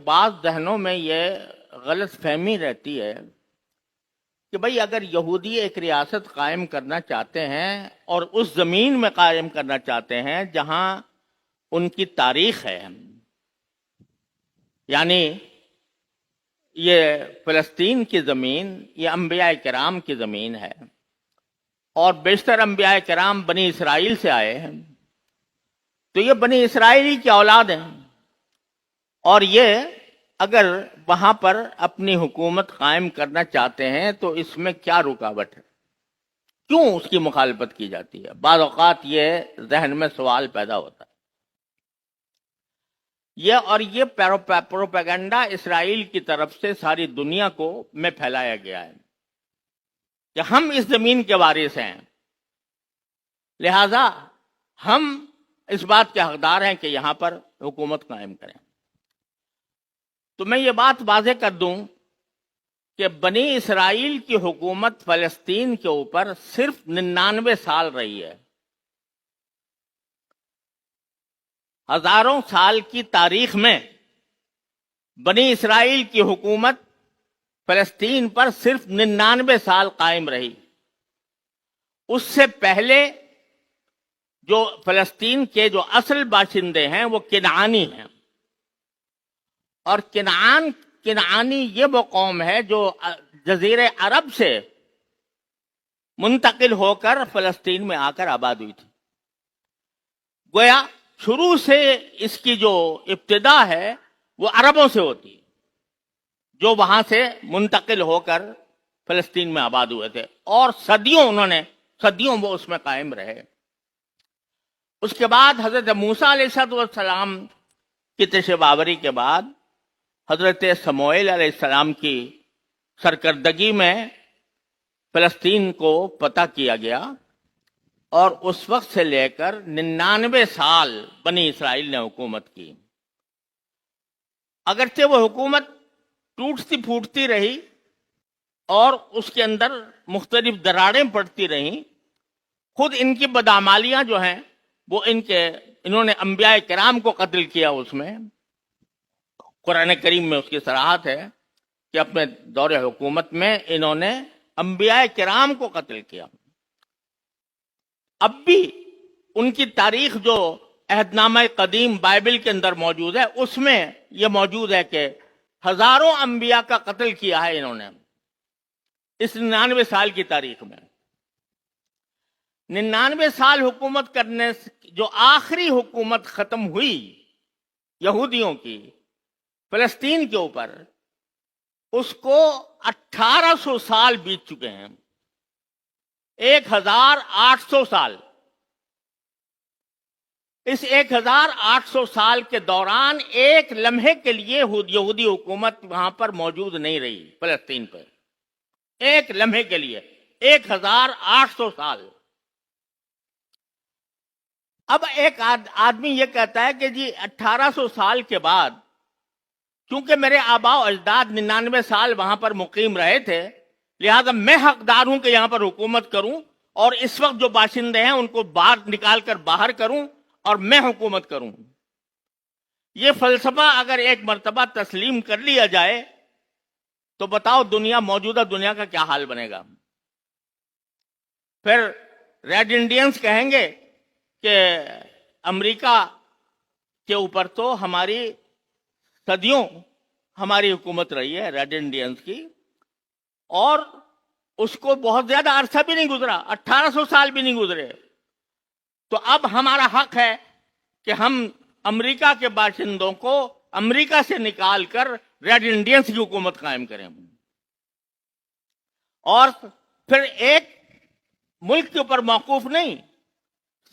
بعض ذہنوں میں یہ غلط فہمی رہتی ہے کہ بھئی اگر یہودی ایک ریاست قائم کرنا چاہتے ہیں اور اس زمین میں قائم کرنا چاہتے ہیں جہاں ان کی تاریخ ہے، یعنی یہ فلسطین کی زمین یہ انبیاء کرام کی زمین ہے اور بیشتر انبیاء کرام بنی اسرائیل سے آئے ہیں، تو یہ بنی اسرائیلی کی اولاد ہیں، اور یہ اگر وہاں پر اپنی حکومت قائم کرنا چاہتے ہیں تو اس میں کیا رکاوٹ ہے، کیوں اس کی مخالفت کی جاتی ہے؟ بعض اوقات یہ ذہن میں سوال پیدا ہوتا ہے۔ یہ پروپیگنڈا اسرائیل کی طرف سے ساری دنیا کو میں پھیلایا گیا ہے کہ ہم اس زمین کے وارث ہیں، لہذا ہم اس بات کے حقدار ہیں کہ یہاں پر حکومت قائم کریں۔ تو میں یہ بات واضح کر دوں کہ بنی اسرائیل کی حکومت فلسطین کے اوپر صرف 99 سال رہی ہے۔ ہزاروں سال کی تاریخ میں بنی اسرائیل کی حکومت فلسطین پر صرف 99 سال قائم رہی۔ اس سے پہلے جو فلسطین کے جو اصل باشندے ہیں وہ کنعانی ہیں، اور کنعانی یہ وہ قوم ہے جو جزیرے عرب سے منتقل ہو کر فلسطین میں آ کر آباد ہوئی تھی۔ گویا شروع سے اس کی جو ابتدا ہے وہ عربوں سے ہوتی ہے جو وہاں سے منتقل ہو کر فلسطین میں آباد ہوئے تھے، اور صدیوں وہ اس میں قائم رہے۔ اس کے بعد حضرت موسیٰ علیہ السلام کی تشریف آوری کے بعد حضرت سموئیل علیہ السلام کی سرکردگی میں فلسطین کو فتح کیا گیا، اور اس وقت سے لے کر 99 سال بنی اسرائیل نے حکومت کی۔ اگرچہ وہ حکومت ٹوٹتی پھوٹتی رہی اور اس کے اندر مختلف دراڑیں پڑتی رہیں، خود ان کی بدعمالیاں جو ہیں وہ انہوں نے انبیاء کرام کو قتل کیا۔ اس میں قرآن کریم میں اس کی صراحت ہے کہ اپنے دور حکومت میں انہوں نے انبیاء کرام کو قتل کیا۔ اب بھی ان کی تاریخ جو عہد نامہ قدیم بائبل کے اندر موجود ہے اس میں یہ موجود ہے کہ ہزاروں انبیاء کا قتل کیا ہے انہوں نے اس 99 سال کی تاریخ میں۔ 99 سال حکومت کرنے جو آخری حکومت ختم ہوئی یہودیوں کی فلسطین کے اوپر، اس کو 1800 سال بیت چکے ہیں، 1800 سال۔ اس 1800 سال کے دوران ایک لمحے کے لیے یہودی حکومت وہاں پر موجود نہیں رہی فلسطین پر، ایک لمحے کے لیے 1800 سال۔ اب ایک آدمی یہ کہتا ہے کہ جی 1800 سال کے بعد کیونکہ میرے آباء و اجداد 99 سال وہاں پر مقیم رہے تھے، لہذا میں حقدار ہوں کہ یہاں پر حکومت کروں، اور اس وقت جو باشندے ہیں ان کو باہر نکال کر باہر کروں اور میں حکومت کروں۔ یہ فلسفہ اگر ایک مرتبہ تسلیم کر لیا جائے تو بتاؤ موجودہ دنیا کا کیا حال بنے گا؟ پھر ریڈ انڈینز کہیں گے کہ امریکہ کے اوپر تو صدیوں ہماری حکومت رہی ہے ریڈ انڈینز کی، اور اس کو بہت زیادہ عرصہ بھی نہیں گزرا، 1800 سال بھی نہیں گزرے، تو اب ہمارا حق ہے کہ ہم امریکہ کے باشندوں کو امریکہ سے نکال کر ریڈ انڈینز کی حکومت قائم کریں۔ اور پھر ایک ملک کے اوپر موقوف نہیں،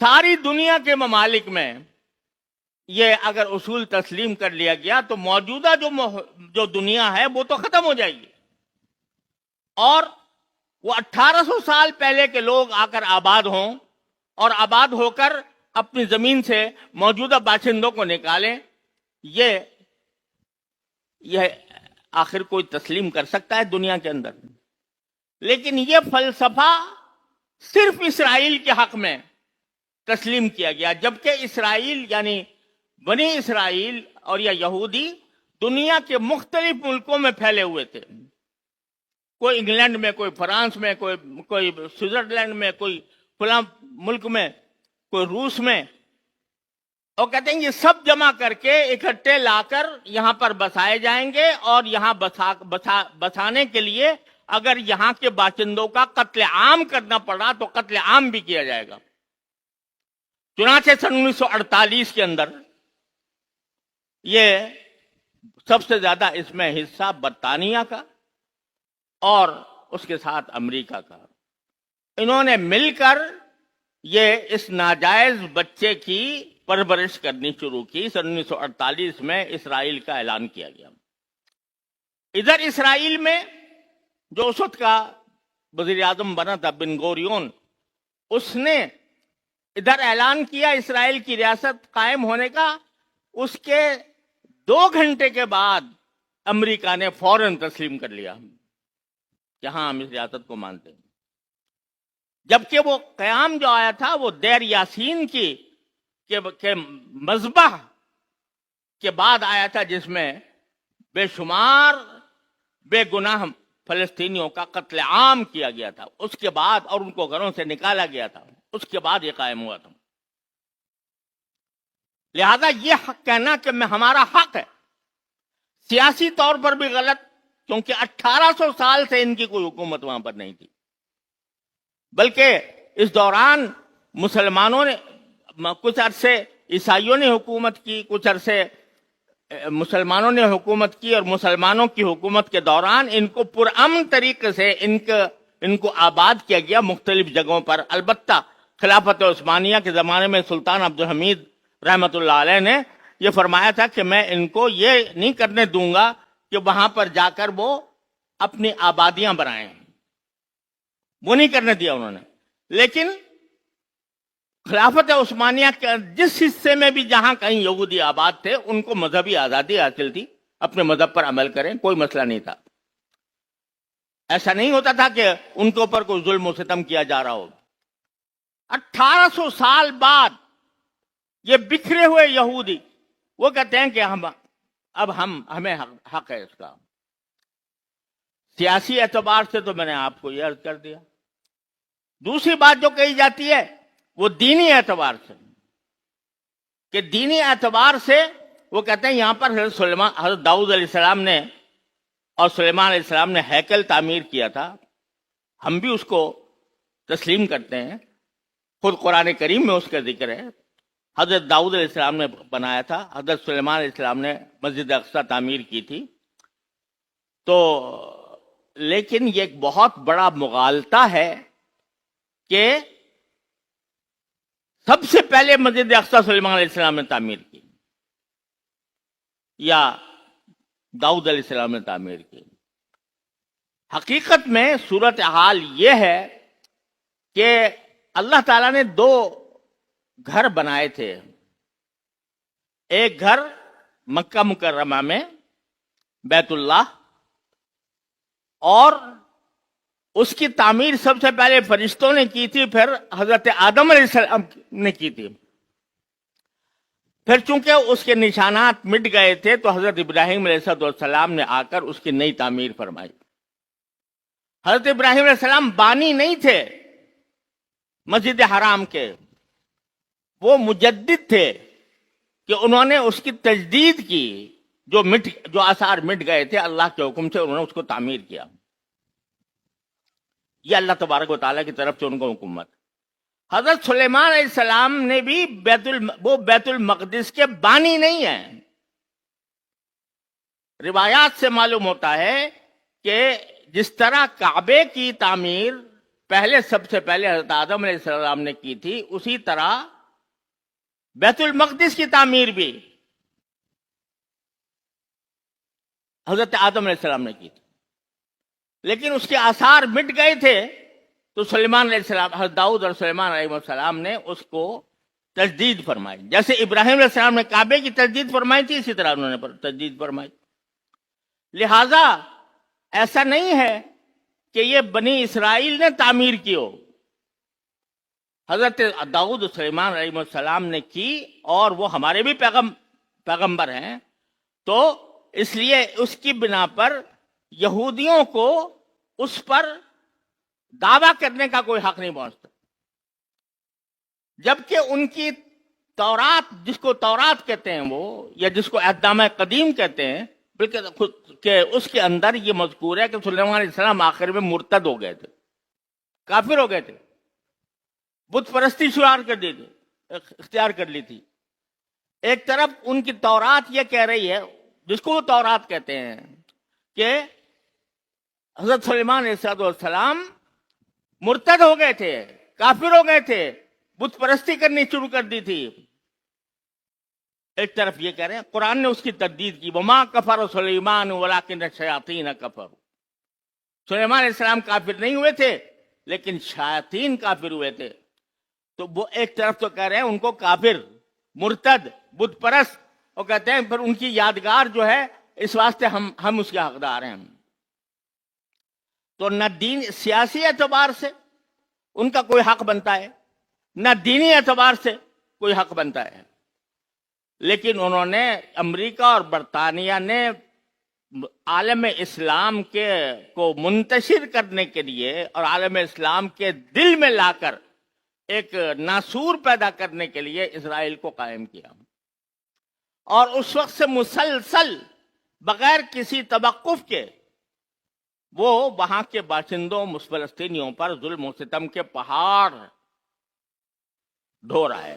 ساری دنیا کے ممالک میں یہ اگر اصول تسلیم کر لیا گیا تو موجودہ جو دنیا ہے وہ تو ختم ہو جائے گی، اور وہ 1800 سال پہلے کے لوگ آ کر آباد ہوں اور آباد ہو کر اپنی زمین سے موجودہ باشندوں کو نکالیں۔ یہ آخر کوئی تسلیم کر سکتا ہے دنیا کے اندر؟ لیکن یہ فلسفہ صرف اسرائیل کے حق میں تسلیم کیا گیا، جبکہ اسرائیل یعنی بنی اسرائیل اور یا یہودی دنیا کے مختلف ملکوں میں پھیلے ہوئے تھے. کوئی انگلینڈ میں، کوئی فرانس میں، کوئی سوئٹزرلینڈ میں، کوئی فلاں ملک میں، کوئی روس میں. اور کہتے ہیں یہ سب جمع کر کے اکٹھے لا کر یہاں پر بسائے جائیں گے، اور یہاں بسانے کے لیے اگر یہاں کے باشندوں کا قتل عام کرنا پڑا تو قتل عام بھی کیا جائے گا. چنانچہ سن 1948 کے اندر یہ سب سے زیادہ اس میں حصہ برطانیہ کا اور اس کے ساتھ امریکہ کا، انہوں نے مل کر یہ اس ناجائز بچے کی پرورش کرنی شروع کی. سن 1948 میں اسرائیل کا اعلان کیا گیا. ادھر اسرائیل میں جو اس وقت کا وزیر اعظم بنا تھا بن گوریون، اس نے ادھر اعلان کیا اسرائیل کی ریاست قائم ہونے کا. اس کے 2 گھنٹے کے بعد امریکہ نے فوراً تسلیم کر لیا کہ ہاں ہم اس ریاست کو مانتے ہیں. جبکہ وہ قیام جو آیا تھا وہ دیر یاسین کے مذبح کے بعد آیا تھا، جس میں بے شمار بے گناہ فلسطینیوں کا قتل عام کیا گیا تھا. اس کے بعد، اور ان کو گھروں سے نکالا گیا تھا، اس کے بعد یہ قائم ہوا تھا. لہذا یہ حق کہنا کہ ہمارا حق ہے سیاسی طور پر بھی غلط، کیونکہ 1800 سال سے ان کی کوئی حکومت وہاں پر نہیں تھی. بلکہ اس دوران مسلمانوں نے کچھ عرصے عیسائیوں نے حکومت کی، کچھ عرصے مسلمانوں نے حکومت کی، اور مسلمانوں کی حکومت کے دوران ان کو پرامن طریقے سے ان کو آباد کیا گیا مختلف جگہوں پر. البتہ خلافت عثمانیہ کے زمانے میں سلطان عبدالحمید رحمۃ اللہ علیہ نے یہ فرمایا تھا کہ میں ان کو یہ نہیں کرنے دوں گا کہ وہاں پر جا کر وہ اپنی آبادیاں بنائیں. وہ نہیں کرنے دیا انہوں نے. لیکن خلافت عثمانیہ کے جس حصے میں بھی جہاں کہیں یہودی آباد تھے، ان کو مذہبی آزادی حاصل تھی، اپنے مذہب پر عمل کریں، کوئی مسئلہ نہیں تھا. ایسا نہیں ہوتا تھا کہ ان کے اوپر کوئی ظلم و ستم کیا جا رہا ہو. 1800 سال بعد یہ بکھرے ہوئے یہودی وہ کہتے ہیں کہ ہمیں حق ہے اس کا. سیاسی اعتبار سے تو میں نے آپ کو یہ عرض کر دیا. دوسری بات جو کہی جاتی ہے وہ دینی اعتبار سے، کہ دینی اعتبار سے وہ کہتے ہیں یہاں پر حضرت داؤد علیہ السلام نے اور سلیمان علیہ السلام نے ہیکل تعمیر کیا تھا. ہم بھی اس کو تسلیم کرتے ہیں، خود قرآن کریم میں اس کا ذکر ہے. حضرت داؤد علیہ السلام نے بنایا تھا، حضرت سلیمان علیہ السلام نے مسجد اقصی تعمیر کی تھی. تو لیکن یہ ایک بہت بڑا مغالطہ ہے کہ سب سے پہلے مسجد اقصی سلیمان علیہ السلام نے تعمیر کی یا داؤد علیہ السلام نے تعمیر کی. حقیقت میں صورتحال یہ ہے کہ اللہ تعالیٰ نے 2 گھر بنائے تھے. ایک گھر مکہ مکرمہ میں بیت اللہ، اور اس کی تعمیر سب سے پہلے فرشتوں نے کی تھی، پھر حضرت آدم علیہ السلام نے کی تھی. پھر چونکہ اس کے نشانات مٹ گئے تھے تو حضرت ابراہیم علیہ السلام نے آ کر اس کی نئی تعمیر فرمائی. حضرت ابراہیم علیہ السلام بانی نہیں تھے مسجد حرام کے، وہ مجدد تھے کہ انہوں نے اس کی تجدید کی. جو آثار مٹ گئے تھے اللہ کے حکم سے انہوں نے اس کو تعمیر کیا. یہ اللہ تبارک و تعالیٰ کی طرف سے ان کو حکومت. حضرت سلیمان علیہ السلام نے بھی وہ بیت المقدس کے بانی نہیں ہیں. روایات سے معلوم ہوتا ہے کہ جس طرح کعبے کی تعمیر سب سے پہلے حضرت آدم علیہ السلام نے کی تھی، اسی طرح بیت المقدس کی تعمیر بھی حضرت آدم علیہ السلام نے کی تھی. لیکن اس کے آثار مٹ گئے تھے تو سلیمان علیہ السلام، حضرت داؤد اور سلیمان علیہ السلام نے اس کو تجدید فرمائی. جیسے ابراہیم علیہ السلام نے کعبے کی تجدید فرمائی تھی، اسی طرح انہوں نے تجدید فرمائی. لہذا ایسا نہیں ہے کہ یہ بنی اسرائیل نے تعمیر کی ہو. حضرت داؤد سلیمان علیہ السلام نے کی، اور وہ ہمارے بھی پیغمبر ہیں. تو اس لیے اس کی بنا پر یہودیوں کو اس پر دعویٰ کرنے کا کوئی حق نہیں پہنچتا، جبکہ ان کی تورات، جس کو تورات کہتے ہیں وہ، یا جس کو عہد نامہ قدیم کہتے ہیں، بلکہ کہ اس کے اندر یہ مذکور ہے کہ سلیمان علیہ السلام آخر میں مرتد ہو گئے تھے، کافر ہو گئے تھے، بت پرستی اختیار کر لی تھی۔ ایک طرف ان کی تورات یہ کہہ رہی ہے، جس کو وہ تورات کہتے ہیں، کہ حضرت سلیمان علیہ السلام مرتد ہو گئے تھے، کافر ہو گئے تھے، بت پرستی کرنی شروع کر دی تھی۔ ایک طرف یہ کہہ رہے ہیں، قرآن نے اس کی تردید کی، وما کفر سلیمان ولکن الشیاطین کفروا، سلیمان علیہ السلام کافر نہیں ہوئے تھے لیکن شیاطین کافر ہوئے تھے۔ تو وہ ایک طرف تو کہہ رہے ہیں ان کو کافر، مرتد، بت پرست، اور کہتے ہیں پھر ان کی یادگار جو ہے اس واسطے ہم اس کے حقدار ہیں۔ تو نہ دین سیاسی اعتبار سے ان کا کوئی حق بنتا ہے، نہ دینی اعتبار سے کوئی حق بنتا ہے، لیکن انہوں نے، امریکہ اور برطانیہ نے عالم اسلام کو منتشر کرنے کے لیے اور عالم اسلام کے دل میں لا کر ایک ناسور پیدا کرنے کے لیے اسرائیل کو قائم کیا، اور اس وقت سے مسلسل بغیر کسی توقف کے وہ وہاں کے باشندوں، فلسطینیوں پر ظلم و ستم کے پہاڑ ڈھو رہا ہے۔